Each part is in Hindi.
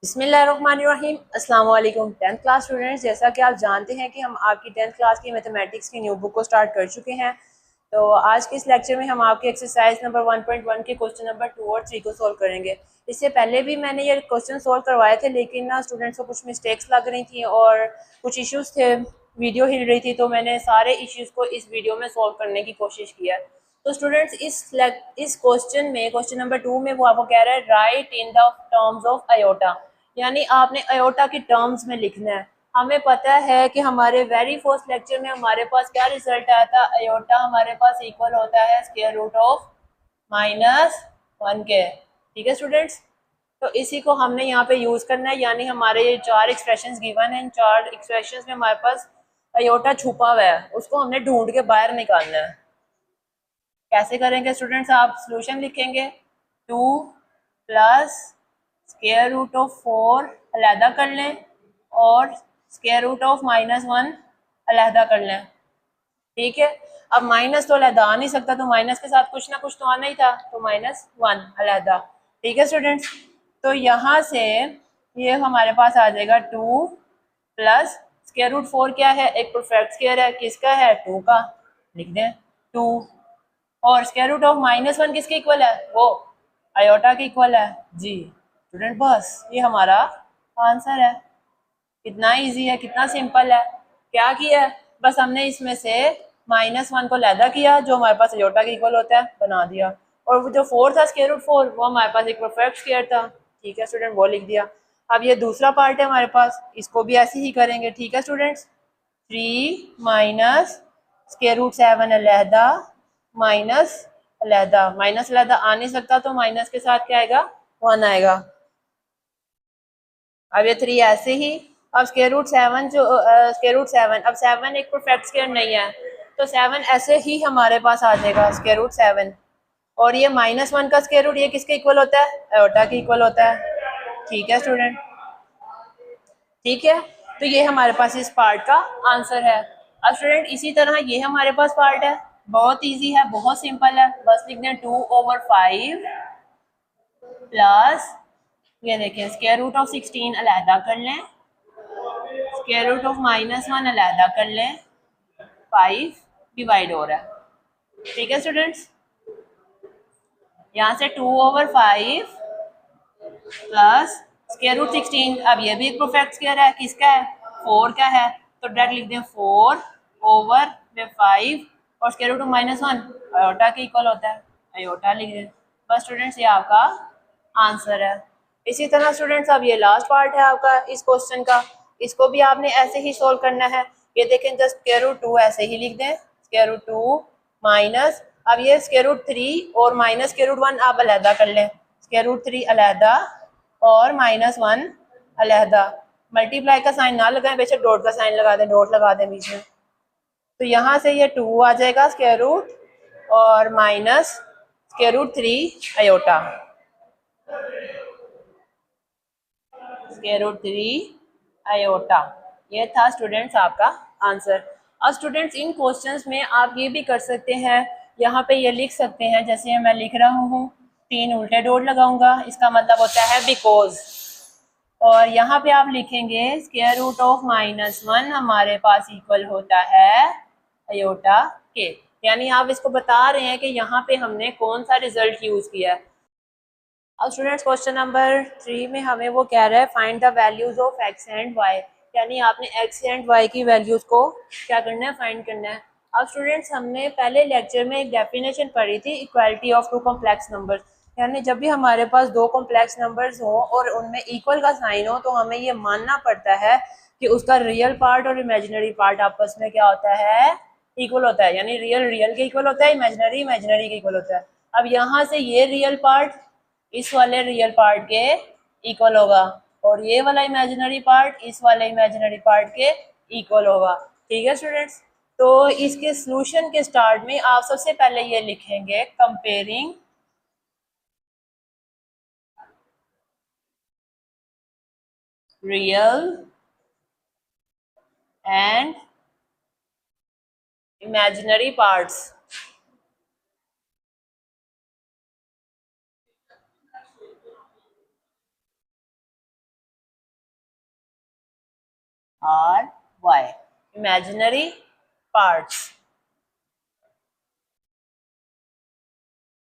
बिस्मिल्लाहिर्रहमानिर्रहीम। अस्सलाम वालेकुम टेंथ क्लास स्टूडेंट्स, जैसा कि आप जानते हैं कि हम आपकी टेंथ क्लास की मैथमेटिक्स की न्यू बुक को स्टार्ट कर चुके हैं। तो आज के इस लेक्चर में हम आपके एक्सरसाइज नंबर 1.1 के क्वेश्चन नंबर 2 और 3 को सॉल्व करेंगे। इससे पहले भी मैंने ये क्वेश्चन सॉल्व करवाए थे, लेकिन ना स्टूडेंट्स को कुछ मिस्टेक्स लग रही थी और कुछ इश्यूज थे, वीडियो हिल रही थी, तो मैंने सारे इश्यूज को इस वीडियो में सॉल्व करने की कोशिश की है। तो स्टूडेंट्स इस क्वेश्चन में, क्वेश्चन नंबर 2 में वो आपको कह रहा है right in the terms of iota, यानी आपने अयोटा की टर्म्स में लिखना है। हमें पता है कि हमारे वेरी फर्स्ट लेक्चर में हमारे पास क्या रिजल्ट आया था, अयोटा हमारे पास इक्वल होता है स्क्वायर रूट ऑफ -1 के। ठीक है स्टूडेंट्स, तो इसी को हमने यहाँ पे यूज करना है, यानी हमारे ये चार एक्सप्रेशंस गिवन है, इन चार एक्सप्रेशंस में हमारे पास अयोटा छुपा हुआ है, उसको हमने ढूंढ के बाहर निकालना है। कैसे करेंगे स्टूडेंट्स, आप सोल्यूशन लिखेंगे 2 प्लस स्क्वायर रूट ऑफ 4 अलहदा कर लें और स्क्वायर रूट ऑफ -1 अलहदा कर लें। ठीक है, अब माइनस तो अलहदा आ नहीं सकता, तो माइनस के साथ कुछ ना कुछ तो आना ही था, तो -1 अलहदा। ठीक है स्टूडेंट्स, तो यहाँ से ये हमारे पास आ जाएगा 2 प्लस स्क्वायर रूट 4 क्या है, एक परफेक्ट स्क्वायर है, किसका है, 2 का, लिख दें 2। और स्क्वायर रूट ऑफ -1 किसके इक्वल है, वो अयोटा के इक्वल है जी स्टूडेंट। बस ये हमारा आंसर है। कितना इजी है, कितना सिंपल है। क्या किया है, बस हमने इसमें से -1 को लैदा किया, जो हमारे पास अयोटा के इक्वल होता है, बना दिया। और वो जो 4 था स्क्वायर रूट 4, वो हमारे पास एक परफेक्ट स्क्वायर था। ठीक है स्टूडेंट, वो लिख दिया। अब ये दूसरा पार्ट है हमारे पास, इसको भी ऐसे ही करेंगे। ठीक है स्टूडेंट्स, 3 माइनस स्क्वायर रूट 7 अलहदा माइनस अलहदा, माइनस अलहदा आ नहीं सकता, तो माइनस के साथ क्या आएगा, 1 आएगा। अब ये 3 ऐसे ही। अब स्क्वायर रूट 7 जो स्क्वायर रूट 7, अब 7 एक परफेक्ट स्क्वायर नहीं है, तो 7 ऐसे ही हमारे पास आ जाएगा स्क्वायर रूट 7। और ये -1 का स्क्वायर रूट ये किसके इक्वल होता है, अयोटा के इक्वल होता है। ठीक है स्टूडेंट, ठीक है, तो ये हमारे पास इस पार्ट का आंसर है। अब स्टूडेंट इसी तरह ये हमारे पास पार्ट है, बहुत इजी है, बहुत सिंपल है। बस लिख दें 2/5 प्लस, ये देखें स्क्वायर रूट ऑफ 16 अलहदा कर लें, स्क्वायर रूट ऑफ -1 अलहदा कर लें, 5 डिवाइड हो रहा है। ठीक है स्टूडेंट्स, यहाँ से 2/5 प्लस स्क्वायर रूट 16, अब ये भी एक परफेक्ट स्क्वायर है, किसका है, 4 का है, तो डायरेक्ट लिख दें 4/5 और स्क्वायर रूट ऑफ -1 अयोटा के इक्वल होता है, अयोटा लिख दें। बस स्टूडेंट्स ये आपका आंसर है। इसी तरह स्टूडेंट्स अब ये लास्ट पार्ट है आपका इस क्वेश्चन का, इसको भी आपने ऐसे ही सोल्व करना है। ये देखें, जस्ट स्क्वायर रूट 2 ऐसे ही लिख दें, स्क्वायर रूट 2 माइनस, अब ये स्क्वायर रूट 3 और माइनस स्क्वायर रूट 1 आप अलहदा कर लें, स्क्वायर रूट 3 अलहदा और -1 अलहदा। मल्टीप्लाई का साइन ना लगाएं, बेशक डॉट का साइन लगा दें, डॉट लगा दें बीच में। तो यहाँ से ये 2 आ जाएगा स्क्वायर रूट और minus square root 3 iota, square root 3 iota. ये था स्टूडेंट्स आपका आंसर। अब स्टूडेंट्स इन क्वेश्चंस में आप ये भी कर सकते हैं, यहाँ पे ये लिख सकते हैं, जैसे मैं लिख रहा हूँ 3 उल्टे डॉट लगाऊंगा, इसका मतलब होता है बिकॉज। और यहाँ पे आप लिखेंगे स्क्वायर रूट ऑफ -1 हमारे पास इक्वल होता है अयोटा के, यानी आप इसको बता रहे हैं कि यहाँ पे हमने कौन सा रिजल्ट यूज किया है। अब स्टूडेंट्स क्वेश्चन नंबर 3 में हमें वो कह रहा है find the values of x and y, यानी आपने x एंड y की वैल्यूज को क्या करना है, फाइंड करना है। अब स्टूडेंट्स हमने पहले लेक्चर में एक डेफिनेशन पढ़ी थी, इक्वालिटी ऑफ 2 कॉम्प्लेक्स नंबर्स, यानी जब भी हमारे पास 2 कॉम्प्लेक्स नंबर्स हो और उनमें इक्वल का साइन हो, तो हमें ये मानना पड़ता है कि उसका रियल पार्ट और इमेजिनरी पार्ट आपस में क्या होता है, इक्वल होता है, यानी रियल रियल के इक्वल होता है, इमेजिनरी इमेजिनरी के इक्वल होता है। अब यहाँ से ये रियल पार्ट इस वाले रियल पार्ट के इक्वल होगा और ये वाला इमेजिनरी पार्ट इस वाले इमेजिनरी पार्ट के इक्वल होगा। ठीक है स्टूडेंट्स, तो इसके सॉल्यूशन के स्टार्ट में आप सबसे पहले ये लिखेंगे comparing real and imaginary parts. R Y, imaginary parts.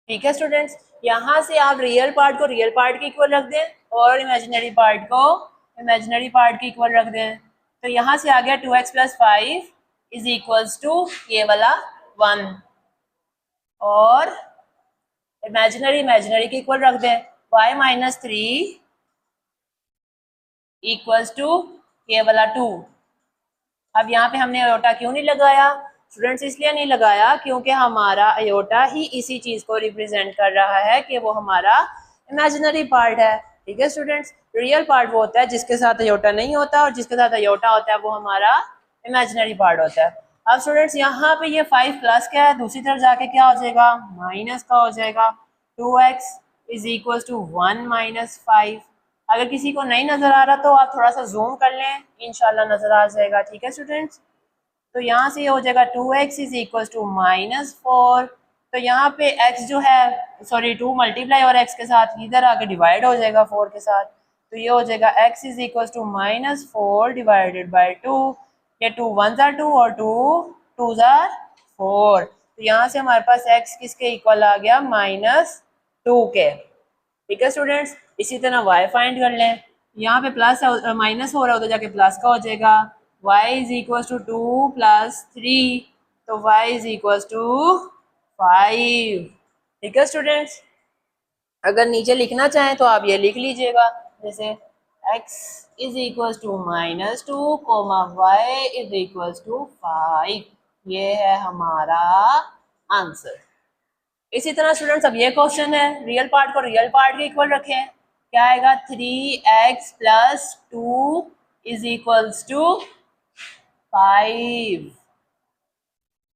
ठीक है स्टूडेंट्स, यहाँ से आप रियल पार्ट को रियल पार्ट के इक्वल रख दें और इमेजिनरी पार्ट को इमेजिनरी पार्ट के इक्वल रख दें। तो यहाँ से आ गया 2x + 5 इज इक्वल्स टू ये वाला 1, और इमेजिनरी इमेजिनरी के इक्वल रख दें, y - 3 इक्वल्स टू ये वाला 2। अब यहाँ पे हमने अयोटा क्यों नहीं लगाया स्टूडेंट्स? इसलिए नहीं लगाया क्योंकि हमारा अयोटा ही इसी चीज़ को रिप्रेजेंट कर रहा है कि वो हमारा इमेजिनरी पार्ट है। ठीक है स्टूडेंट्स, रियल पार्ट वो होता है जिसके साथ अयोटा नहीं होता, और जिसके साथ अयोटा होता है वो हमारा इमेजिनरी पार्ट होता है। अब स्टूडेंट्स यहाँ पे ये 5 प्लस क्या है, दूसरी तरफ जाके क्या हो जाएगा, माइनस का हो जाएगा। 2x is equal to 1 - 5। अगर किसी को नहीं नजर आ रहा तो आप थोड़ा सा जूम कर लें, इंशाल्लाह नजर आ जाएगा। ठीक है स्टूडेंट्स, तो यहाँ से ये हो जाएगा 2x इज इक्वल टू -4। तो यहाँ पे x जो है, सॉरी 2 मल्टीप्लाई और x के साथ इधर आके डिवाइड हो जाएगा 4 के साथ। तो ये हो जाएगा x is equal to -4 divided by 2। ये 2 1 * 2 और 2 2 * 4। तो यहाँ से हमारे पास x किसके इक्वल आ गया, -2 के। ठीक है स्टूडेंट्स, इसी तरह y फाइंड कर लें। यहाँ पे प्लस माइनस हो रहा है, उधर जाके प्लस का हो जाएगा। y इज इक्वल टू 2 + 3, तो y इज इक्वल टू 5। ठीक है स्टूडेंट्स, अगर नीचे लिखना चाहें तो आप ये लिख लीजिएगा, जैसे x is equal to -2, y is equal to 5। ये है हमारा आंसर। इसी तरह स्टूडेंट्स अब ये क्वेश्चन है, रियल पार्ट को रियल पार्ट के इक्वल रखें। क्या आएगा, 3x + 2 इज इक्वल्स टू 5।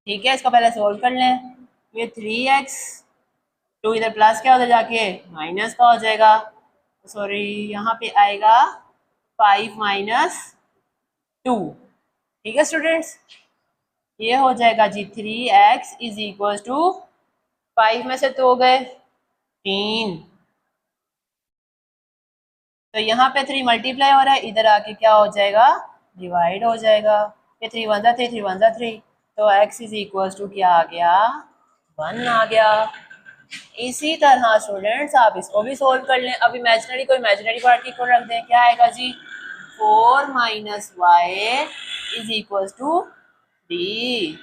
ठीक है, इसको पहले सोल्व कर लें। ये 3x, 2 इधर प्लस क्या उधर जाके माइनस का हो जाएगा, सॉरी यहाँ पे आएगा 5 - 2। ठीक है स्टूडेंट्स, ये हो जाएगा जी 3x इज इक्वल टू 5 में से 2 हो गए 3, तो यहाँ पे 3 मल्टीप्लाई हो रहा है, इधर आके क्या हो जाएगा, डिवाइड हो जाएगा। ये 3 1 * 3 3 1 * 3, तो x इज इक्वल टू क्या आ गया, 1 आ गया। इसी तरह स्टूडेंट्स आप इसको भी सोल्व कर लें। अब इमेजिनरी को इमेजिनरी पार्ट की इक्वल रख दें। क्या आएगा जी, 4 - y इज इक्वल टू 3।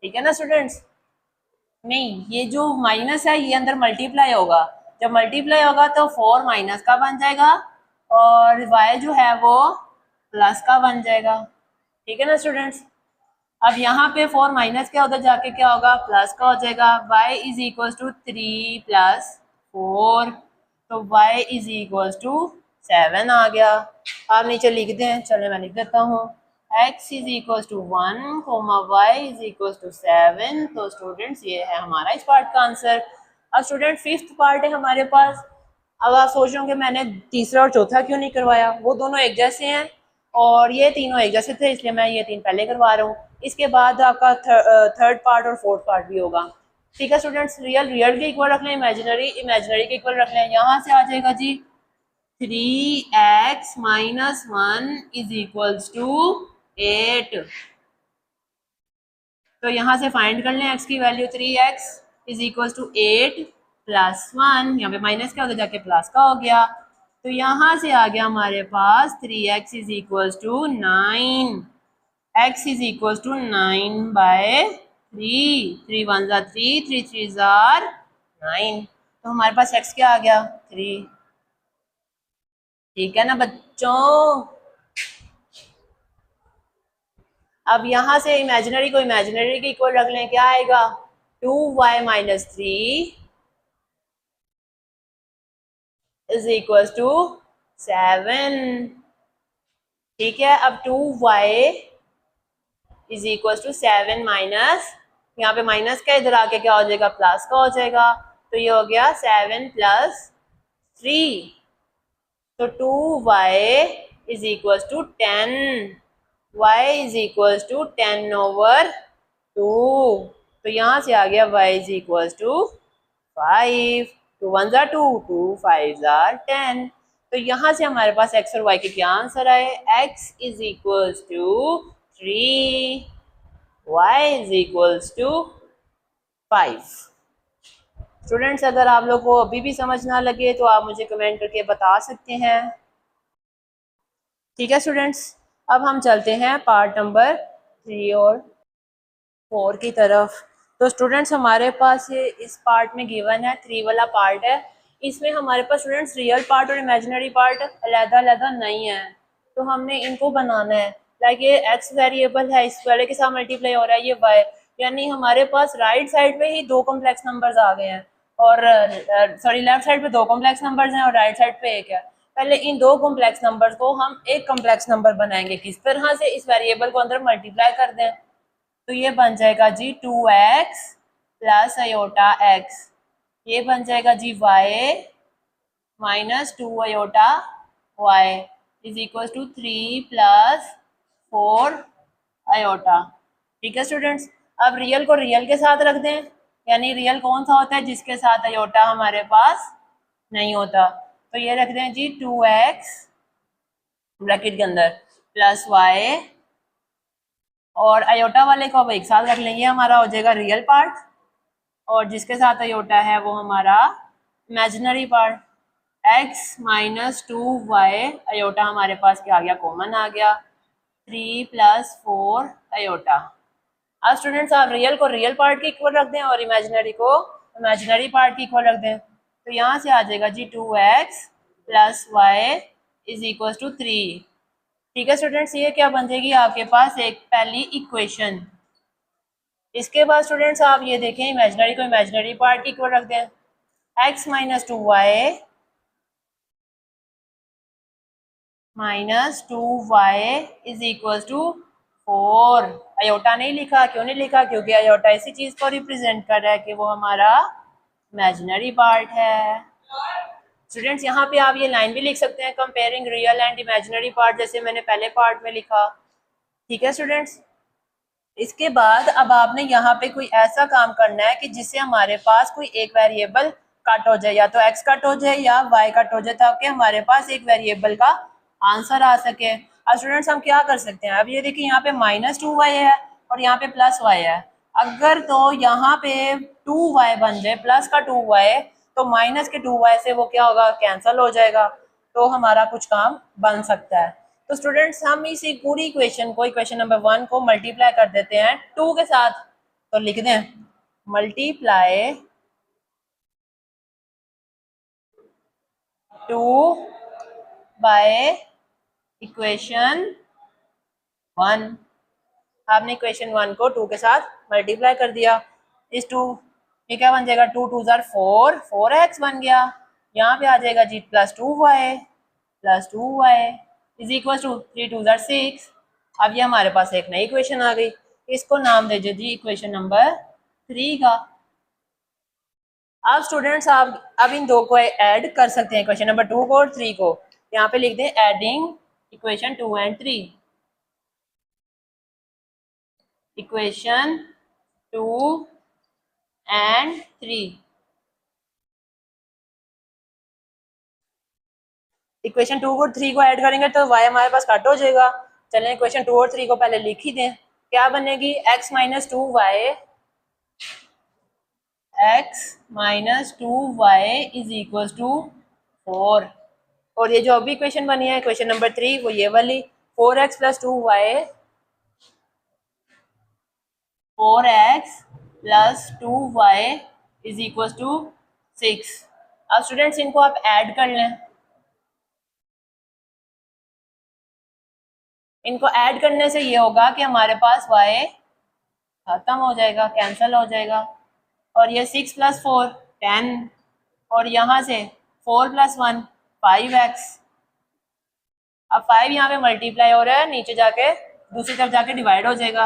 ठीक है ना स्टूडेंट्स, नहीं ये जो माइनस है ये अंदर मल्टीप्लाई होगा, जब मल्टीप्लाई होगा तो 4 माइनस का बन जाएगा और y जो है वो प्लस का बन जाएगा। ठीक है ना स्टूडेंट्स, अब यहाँ पे 4 माइनस क्या उधर जाके क्या होगा, प्लस का हो जाएगा। y इज इक्वल टू 3 + 4, तो y इज इक्वल टू 7 आ गया। आप नीचे लिख दें, चले मैं लिख देता हूँ, x is equal to 1, y is equal to 7। तो स्टूडेंट्स ये है हमारा इस पार्ट का आंसर। अब स्टूडेंट फिफ्थ पार्ट है हमारे पास। अब आप सोच रहे हो कि मैंने तीसरा और चौथा क्यों नहीं करवाया, वो दोनों एक जैसे हैं और ये तीनों एक जैसे थे, इसलिए मैं ये 3 पहले करवा रहा हूँ। इसके बाद आपका थर्ड पार्ट और फोर्थ पार्ट भी होगा। ठीक है स्टूडेंट्स, रियल रियल के इक्वल रख लें, इमेजिनरी इमेजिनरी के इक्वल रख लें। यहाँ से आ जाएगा जी 3x - 1 इज इक्वल्स टू 8। तो यहाँ से फाइंड कर लें x की value, 3x is equal to 8 + 1, यहाँ पे माइनस का उधर जाके प्लस का हो गया, तो यहाँ से आ गया हमारे पास 3x is equal to 9। x is equal to 9/3, 3 1 * 3 3 3 * 9, तो हमारे पास x क्या आ गया, 3। ठीक है ना बच्चों, अब यहाँ से इमेजिनरी को इमेजिनरी के इक्वल रख लें। क्या आएगा, 2y - 3 इज इक्वल टू 7। ठीक है, अब 2y is equal to 7 minus, यहाँ पे माइनस का इधर आके क्या हो जाएगा, प्लस का हो जाएगा, तो ये हो गया 7 + 3, तो 2y is equal to 10, y is equal to 10/2, तो यहाँ से आ गया y इज इक्वल टू 5। 2 1 * 2 2 5 * 10, तो यहाँ से हमारे पास x और y के क्या आंसर आए, x is equals to 3, y is equals to 5। Students अगर आप लोग को अभी भी समझ ना लगे तो आप मुझे कमेंट करके बता सकते हैं। ठीक है स्टूडेंट्स, अब हम चलते हैं पार्ट नंबर 3 और 4 की तरफ। तो स्टूडेंट्स हमारे पास ये इस पार्ट में गिवन है 3 वाला पार्ट है। इसमें हमारे पास स्टूडेंट्स रियल पार्ट और इमेजिनरी पार्ट अलग-अलग नहीं है, तो हमने इनको बनाना है। लाइक ये x वेरिएबल है, इस वाले के साथ मल्टीप्लाई हो रहा है, ये y, यानी हमारे पास राइट साइड में ही 2 कॉम्प्लेक्स नंबर्स आ गए हैं और सॉरी लेफ्ट साइड पे 2 कॉम्प्लेक्स नंबर्स हैं और राइट साइड पे 1 है। पहले इन 2 कॉम्प्लेक्स नंबर्स को हम एक कॉम्प्लेक्स नंबर बनाएंगे, किस तरह से, इस वेरिएबल को अंदर मल्टीप्लाई कर दें। तो ये बन जाएगा जी 2x प्लस आयोटा x, ये बन जाएगा जी y minus 2 iota y is equal to 3 plus 4 iota. ठीक है स्टूडेंट्स, अब रियल को रियल के साथ रख दें, यानी रियल कौन सा होता है जिसके साथ आयोटा हमारे पास नहीं होता। तो ये रख दें जी 2x ब्रैकेट के अंदर प्लस y, और आयोटा वाले को अब एक साथ रख लेंगे, हमारा हो जाएगा रियल पार्ट, और जिसके साथ आयोटा है वो हमारा imaginary part. x minus 2y, iota हमारे पास क्या आ गया, कॉमन आ गया, 3 प्लस 4 आयोटा। अब स्टूडेंट्स आप रियल को रियल पार्ट के इक्वल रख दें और इमेजिनरी को इमेजिनरी पार्ट के इक्वल रख दें, तो यहाँ से आ जाएगा जी 2x plus y is equal to 3। ठीक है स्टूडेंट्स, ये क्या बन जाएगी आपके पास एक पहली इक्वेशन। इसके बाद स्टूडेंट्स आप ये देखें, इमेजिनरी को इमेजिनरी पार्ट के इक्वल रख दें, x minus 2y minus 2y is equal to 4। Iota नहीं लिखा, क्यों नहीं लिखा, क्योंकि आयोटा इसी चीज को रिप्रेजेंट कर रहा है कि वो हमारा इमेजिनरी पार्ट है। स्टूडेंट्स यहाँ पे आप ये लाइन भी लिख सकते हैं, comparing real and imaginary part, जैसे मैंने पहले पार्ट में लिखा। ठीक है स्टूडेंट्स, इसके बाद अब आपने यहाँ पे कोई ऐसा काम करना है कि जिससे हमारे पास कोई एक वेरिएबल कट हो जाए, या तो x कट हो जाए या y कट हो जाए, ताकि हमारे पास एक वेरिएबल का आंसर आ सके। अब स्टूडेंट्स हम क्या कर सकते हैं, अब ये देखिए यहाँ पे माइनस 2y है और यहाँ पे प्लस y है। अगर तो यहाँ पे 2y बन जाए प्लस का 2y, तो माइनस के 2y से वो क्या होगा, कैंसिल हो जाएगा, तो हमारा कुछ काम बन सकता है। तो स्टूडेंट्स हम इसी पूरी इक्वेशन को, इक्वेशन नंबर 1 को मल्टीप्लाई कर देते हैं 2 के साथ। तो लिख दें मल्टीप्लाई 2 बाय इक्वेशन 1। आपने इक्वेशन 1 को 2 के साथ मल्टीप्लाई कर दिया, इस 2 ये क्या बन जाएगा, 2 2 4, 4x बन गया। यहाँ पे आ जाएगा जी plus 2y is equal to 3 2 6। अब ये हमारे पास एक नई इक्वेशन आ गई, इसको नाम दे दीजिए इक्वेशन नंबर 3 का। अब स्टूडेंट्स आप अब इन दो को ऐड कर सकते हैं, इक्वेशन नंबर 2 को और 3 को। यहाँ पे लिख दें adding equation 2 and 3, equation 2 and 3। Equation 2 और 3 को ऐड करेंगे तो y हमारे पास कट हो जाएगा। चलें इक्वेशन 2 और 3 को पहले लिख ही दें, क्या बनेगी, x minus 2y is equal to 4। और ये जो अभी इक्वेशन बनी है इक्वेशन नंबर 3, वो ये वाली 4x plus 2y is equal to 6। अब स्टूडेंट्स इनको आप ऐड कर लें, इनको ऐड करने से ये होगा कि हमारे पास y खत्म हो जाएगा, कैंसिल हो जाएगा, और ये 6 प्लस 4 10, और यहाँ से 4 प्लस 1 5x। अब 5 यहाँ पे मल्टीप्लाई हो रहा है, नीचे जाके दूसरी तरफ जाके डिवाइड हो जाएगा,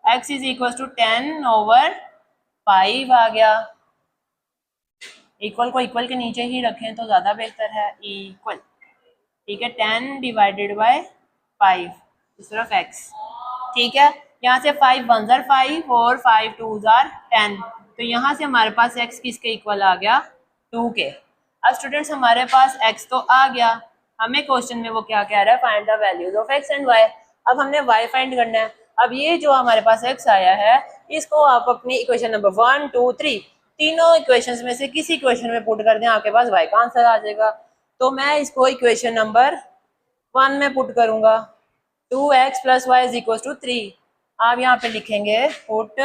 x इज इक्वल टू 10/5 आ गया। इक्वल को इक्वल के नीचे ही रखें तो ज़्यादा बेहतर है, इक्वल। ठीक है, 10 डिवाइडेड बाय 5, इस तरफ x। ठीक है, यहाँ से 5 1 5 और 5 2 10, तो यहाँ से हमारे पास x किसके इक्वल आ गया, 2 के। अब स्टूडेंट्स हमारे पास x तो आ गया, हमें क्वेश्चन में वो क्या कह रहा है, find the values of X and Y. अब हमने वाई फाइंड करना है। अब ये जो हमारे पास एक्स आया है, इसको आप अपनी इक्वेशन नंबर 1 2 3 तीनों इक्वेशंस में से किसी इक्वेशन में पुट कर दें, आपके पास वाई का आंसर आ जाएगा। तो मैं इसको इक्वेशन नंबर 1 में पुट करूंगा, 2x + y = 3। आप यहाँ पे लिखेंगे पुट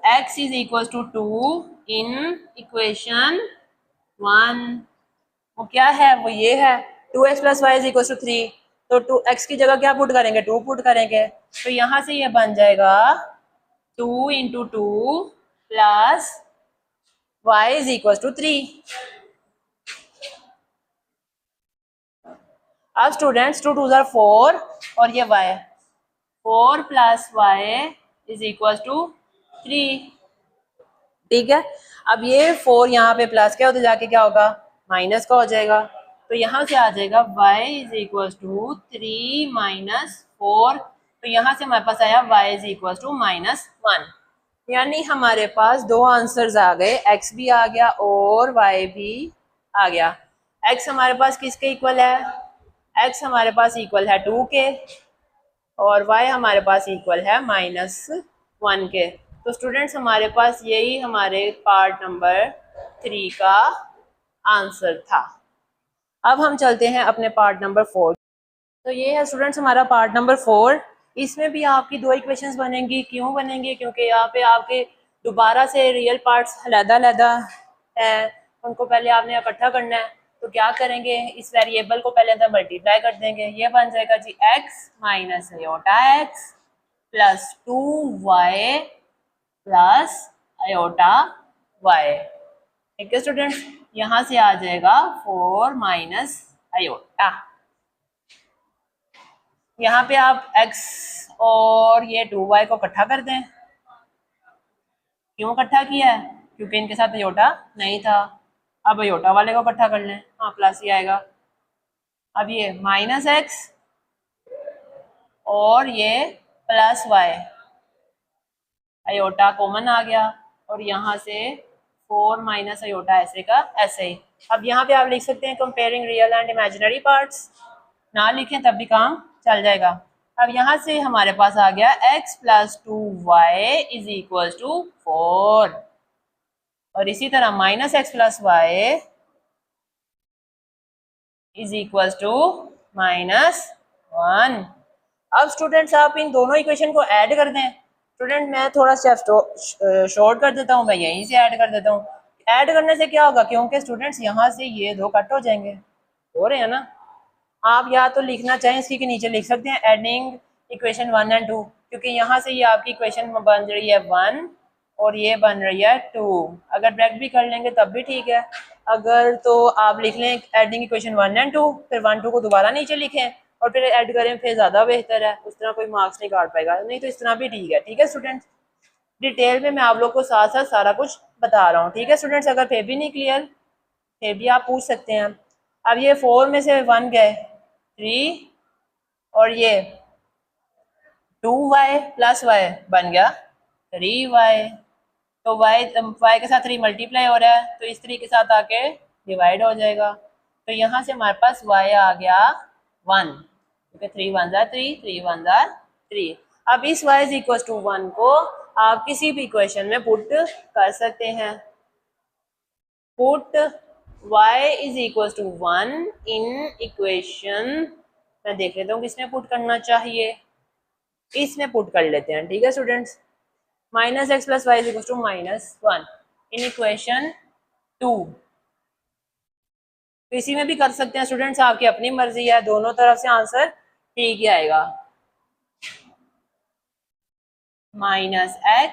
x = 2 इन इक्वेशन 1। वो क्या है, वो ये है 2x + y = 3। तो 2x की जगह क्या पुट करेंगे, 2 पुट करेंगे। तो यहाँ से ये बन जाएगा 2 × 2 + y = 3। अब स्टूडेंट्स 2 2 4 और ये y, 4 + y = 3। ठीक है। अब ये 4 यहाँ पे प्लस क्या होता जाके क्या होगा, माइनस का हो जाएगा। तो यहाँ से आ जाएगा y = 3 - 4। तो यहाँ से हमारे पास आया y = -1। यानी हमारे पास दो आंसर्स आ गए, x भी आ गया और y भी आ गया। x हमारे पास किसके इक्वल है, x हमारे पास इक्वल है 2 के और y हमारे पास इक्वल है -1 के। तो स्टूडेंट्स हमारे पास यही हमारे पार्ट नंबर 3 का आंसर था। अब हम चलते हैं अपने पार्ट नंबर 4। तो ये है स्टूडेंट्स हमारा पार्ट नंबर 4। इसमें भी आपकी दो इक्वेशंस बनेंगी। क्यों बनेंगी, क्योंकि यहाँ पे आपके दोबारा से रियल पार्ट्स अलग-अलग है, उनको पहले आपने इकट्ठा करना है। तो क्या करेंगे, इस वेरिएबल को पहले अंदर मल्टीप्लाई कर देंगे। ये बन जाएगा जी x - -iota x + 2y + iota y। ठीक है स्टूडेंट्स, यहाँ से आ जाएगा 4 - iota। यहाँ पे आप x और ये 2y को इकट्ठा कर दें। क्यों इकट्ठा किया है, क्योंकि इनके साथ अयोटा नहीं था। अब अयोटा वाले को इकट्ठा कर लें, हाँ प्लस ही आएगा। अब ये -x और ये +y, अयोटा कॉमन आ गया और यहाँ से 4 - अयोटा ऐसे का ऐसे ही। अब यहाँ पे आप लिख सकते हैं comparing real and imaginary parts, ना लिखें तब भी काम चल जाएगा। अब यहाँ से हमारे पास आ गया x + 2y = 4 और इसी तरह -x + y = -1। अब स्टूडेंट्स आप इन दोनों इक्वेशन को ऐड कर दें। स्टूडेंट मैं थोड़ा स्टेप शॉर्ट कर देता हूँ, मैं यहीं से ऐड कर देता हूँ। ऐड करने से क्या होगा, क्योंकि स्टूडेंट्स यहाँ से ये दो कट हो जाएंगे, हो रहे हैं ना। आप या तो लिखना चाहें इसकी के नीचे लिख सकते हैं एडिंग इक्वेशन 1 और 2, क्योंकि यहाँ से ये आपकी इक्वेशन बन रही है 1 और ये बन रही है 2। अगर ब्रैकेट भी कर लेंगे तब भी ठीक है। अगर तो आप लिख लें एडिंग इक्वेशन 1 और 2, फिर 1 2 को दोबारा नीचे लिखें और फिर ऐड करें, फिर ज़्यादा बेहतर है। उस तरह कोई मार्क्स नहीं काट पाएगा, नहीं तो इस तरह भी ठीक है। ठीक है स्टूडेंट्स, डिटेल में मैं आप लोग को साथ साथ सारा कुछ बता रहा हूँ। ठीक है स्टूडेंट्स, अगर फिर भी नहीं क्लियर फिर भी आप पूछ सकते हैं। अब ये 4 में से 1 गए 3 और ये 2y + y बन गया 3y। तो y के साथ 3 मल्टीप्लाई हो रहा है, तो इस 3 के साथ आके डिवाइड हो जाएगा। तो यहाँ से हमारे पास y आ गया 1, क्योंकि 3 1 ज़ा 3 3 1 ज़ा 3। अब इस y = 1 को आप किसी भी इक्वेशन में पुट कर सकते हैं। पुट y = 1 इन इक्वेशन, मैं देख लेता हूँ किसमें पुट करना चाहिए, इसमें पुट कर लेते हैं। ठीक है students, -x + y = -1 in equation 2। तो इसी में भी कर सकते हैं स्टूडेंट्स, आपकी अपनी मर्जी है, दोनों तरफ से आंसर ठीक ही आएगा। -x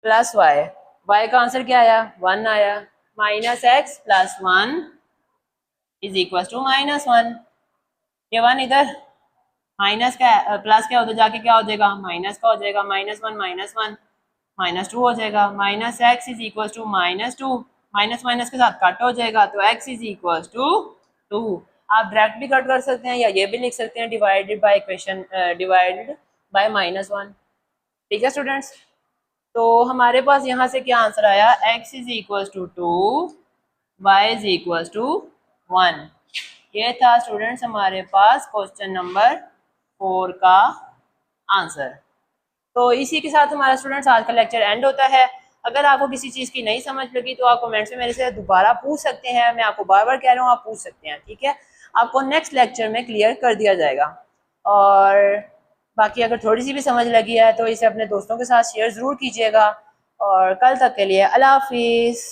+ y, y का आंसर क्या आया, 1 आया। -x + 1 = -1। ये 1 इधर माइनस का प्लस क्या होता जाके क्या हो जाएगा, माइनस का हो जाएगा। -1 - 1 -2 हो जाएगा। -x = -2, माइनस माइनस के साथ कट हो जाएगा, तो x = 2। आप डायरेक्ट भी कट कर सकते हैं या ये भी लिख सकते हैं divided by equation divided by -1। ठीक है स्टूडेंट्स, तो हमारे पास यहाँ से क्या आंसर आया, x = 2 y is equal to 1। ये था स्टूडेंट्स हमारे पास क्वेश्चन नंबर 4 का आंसर। तो इसी के साथ हमारा स्टूडेंट्स आज का लेक्चर एंड होता है। अगर आपको किसी चीज़ की नहीं समझ लगी तो आप कमेंट्स में मेरे से दोबारा पूछ सकते हैं। मैं आपको बार बार कह रहा हूँ, आप पूछ सकते हैं, ठीक है। आपको नेक्स्ट लेक्चर में क्लियर कर दिया जाएगा। और बाकी अगर थोड़ी सी भी समझ लगी है तो इसे अपने दोस्तों के साथ शेयर ज़रूर कीजिएगा। और कल तक के लिए अल्लाह हाफिज़।